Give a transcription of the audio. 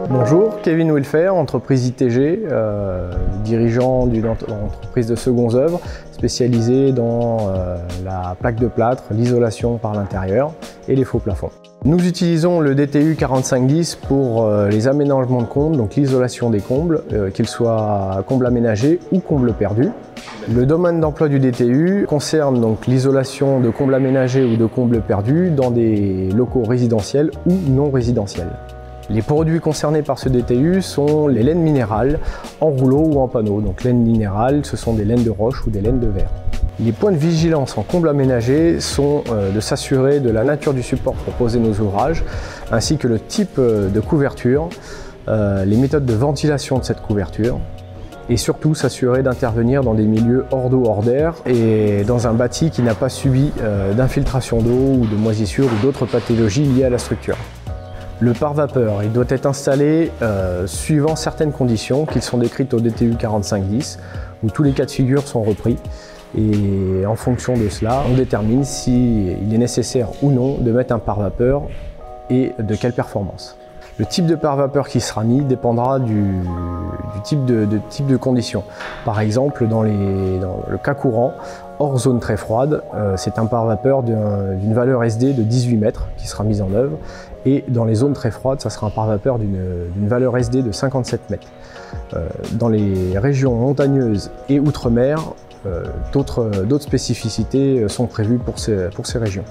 Bonjour, Kevin Wilfer, entreprise ITG, dirigeant d'une entreprise de secondes œuvres spécialisée dans la plaque de plâtre, l'isolation par l'intérieur et les faux plafonds. Nous utilisons le DTU 4510 pour les aménagements de combles, donc l'isolation des combles, qu'ils soient combles aménagés ou combles perdus. Le domaine d'emploi du DTU concerne donc l'isolation de combles aménagés ou de combles perdus dans des locaux résidentiels ou non résidentiels. Les produits concernés par ce DTU sont les laines minérales en rouleau ou en panneau. Donc laines minérales, ce sont des laines de roche ou des laines de verre. Les points de vigilance en comble aménagé sont de s'assurer de la nature du support pour poser nos ouvrages, ainsi que le type de couverture, les méthodes de ventilation de cette couverture, et surtout s'assurer d'intervenir dans des milieux hors d'eau, hors d'air, et dans un bâti qui n'a pas subi d'infiltration d'eau ou de moisissure ou d'autres pathologies liées à la structure. Le pare-vapeur, il doit être installé suivant certaines conditions qui sont décrites au DTU 4510, où tous les cas de figure sont repris. Et en fonction de cela, on détermine s'il est nécessaire ou non de mettre un pare-vapeur et de quelle performance. Le type de pare-vapeur qui sera mis dépendra du type de conditions. Par exemple, dans le cas courant, hors zone très froide, c'est un pare-vapeur d'une valeur SD de 18 mètres qui sera mis en œuvre. Et dans les zones très froides, ça sera un pare-vapeur d'une valeur SD de 57 mètres. Dans les régions montagneuses et outre-mer, d'autres spécificités sont prévues pour ces régions.